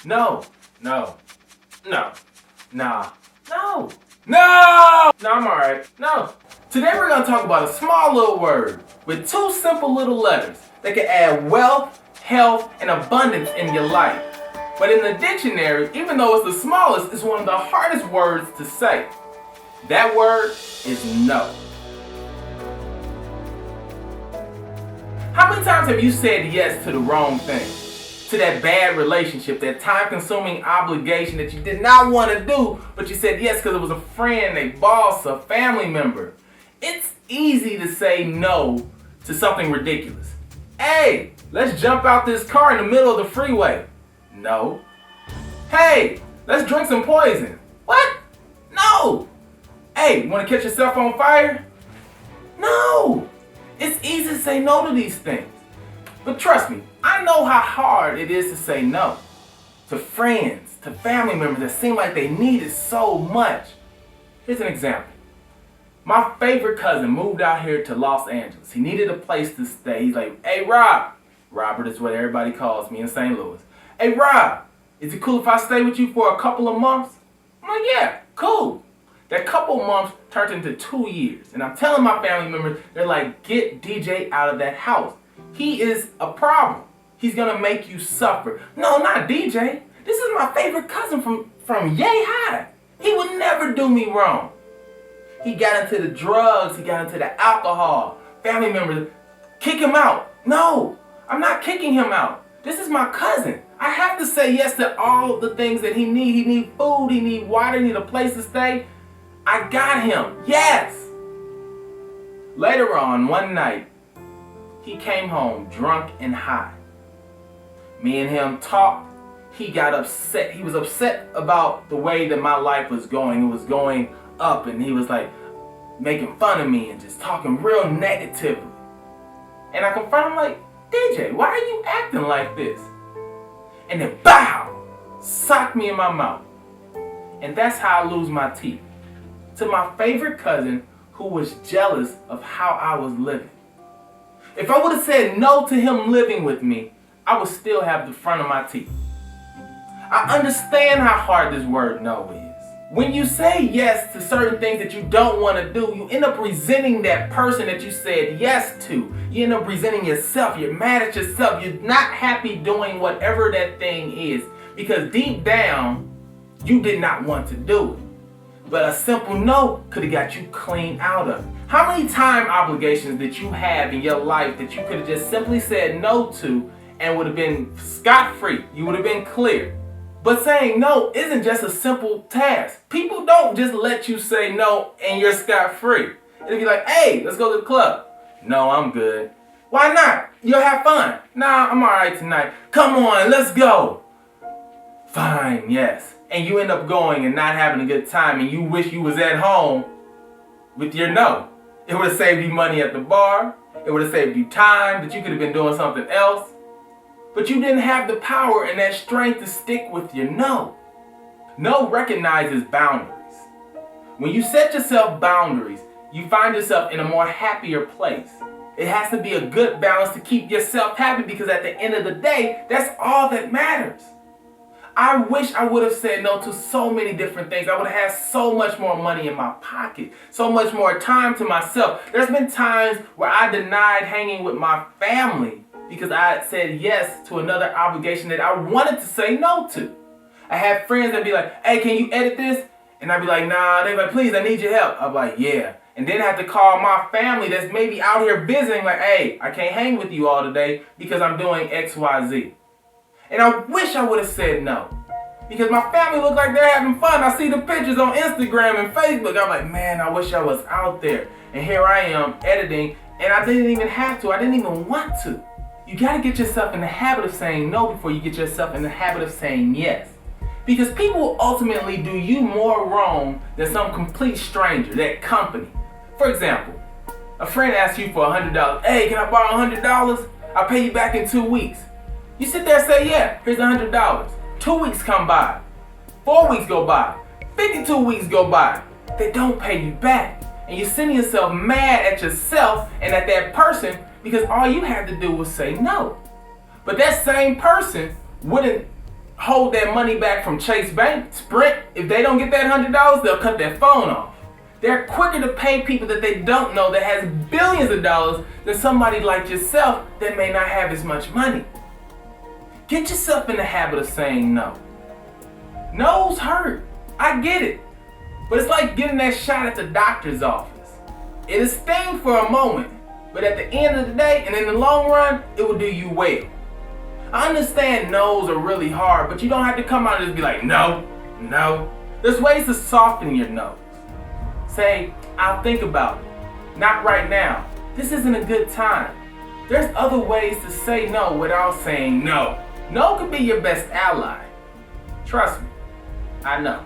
No, no, no, nah, no, no, no, I'm alright, no. Today we're going to talk about a small little word with two simple little letters that can add wealth, health, and abundance in your life. But in the dictionary, even though it's the smallest, it's one of the hardest words to say. That word is no. How many times have you said yes to the wrong thing? To that bad relationship, that time-consuming obligation that you did not want to do, but you said yes because it was a friend, a boss, a family member. It's easy to say no to something ridiculous. Hey, let's jump out this car in the middle of the freeway. No. Hey, let's drink some poison. What? No. Hey, want to catch yourself on fire? No. It's easy to say no to these things. But trust me, I know how hard it is to say no to friends, to family members that seem like they need it so much. Here's an example. My favorite cousin moved out here to Los Angeles. He needed a place to stay. He's like, hey, Robert is what everybody calls me in St. Louis. Hey, Rob, is it cool if I stay with you for a couple of months? I'm like, yeah, cool. That couple of months turned into 2 years. And I'm telling my family members, they're like, get DJ out of that house. He is a problem. He's going to make you suffer. No, not DJ. This is my favorite cousin from yay high. He would never do me wrong. He got into the drugs. He got into the alcohol. Family members, kick him out. No, I'm not kicking him out. This is my cousin. I have to say yes to all the things that he needs. He needs food. He needs water. He needs a place to stay. I got him. Yes. Later on, one night, he came home drunk and high. Me and him talked. He got upset. He was upset about the way that my life was going. It was going up, and he was like making fun of me and just talking real negatively. And I confronted him like, DJ, why are you acting like this? And then bow, socked me in my mouth. And that's how I lose my teeth. To my favorite cousin who was jealous of how I was living. If I would have said no to him living with me, I would still have the front of my teeth. I understand how hard this word no is. When you say yes to certain things that you don't want to do, you end up resenting that person that you said yes to. You end up resenting yourself. You're mad at yourself. You're not happy doing whatever that thing is because deep down, you did not want to do it. But a simple no could have got you clean out of it. How many time obligations did you have in your life that you could have just simply said no to and would have been scot-free? You would have been clear. But saying no isn't just a simple task. People don't just let you say no and you're scot-free. It'll be like, hey, let's go to the club. No, I'm good. Why not? You'll have fun. Nah, I'm alright tonight. Come on, let's go. Fine, yes. And you end up going and not having a good time and you wish you was at home with your no. It would have saved you money at the bar. It would have saved you time that you could have been doing something else. But you didn't have the power and that strength to stick with your no. No recognizes boundaries. When you set yourself boundaries, you find yourself in a more happier place. It has to be a good balance to keep yourself happy because at the end of the day, that's all that matters. I wish I would have said no to so many different things. I would have had so much more money in my pocket, so much more time to myself. There's been times where I denied hanging with my family because I had said yes to another obligation that I wanted to say no to. I had friends that be like, hey, can you edit this? And I'd be like, nah. They'd be like, please, I need your help. I'd be like, yeah. And then I have to call my family that's maybe out here visiting like, hey, I can't hang with you all today because I'm doing X, Y, Z. And I wish I would have said no. Because my family look like they're having fun. I see the pictures on Instagram and Facebook. I'm like, man, I wish I was out there. And here I am editing and I didn't even have to. I didn't even want to. You got to get yourself in the habit of saying no before you get yourself in the habit of saying yes. Because people will ultimately do you more wrong than some complete stranger, that company. For example, a friend asks you for $100. Hey, can I borrow $100? I'll pay you back in 2 weeks. You sit there and say, yeah, here's $100. 2 weeks come by. 4 weeks go by. 52 weeks go by. They don't pay you back. And you're sending yourself mad at yourself and at that person because all you had to do was say no. But that same person wouldn't hold that money back from Chase Bank, Sprint. If they don't get that $100, they'll cut their phone off. They're quicker to pay people that they don't know that has billions of dollars than somebody like yourself that may not have as much money. Get yourself in the habit of saying no. No's hurt. I get it. But it's like getting that shot at the doctor's office. It'll sting for a moment, but at the end of the day and in the long run, it will do you well. I understand no's are really hard, but you don't have to come out and just be like, no, no. There's ways to soften your no's. Say, I'll think about it. Not right now. This isn't a good time. There's other ways to say no without saying no. No can be your best ally. Trust me, I know.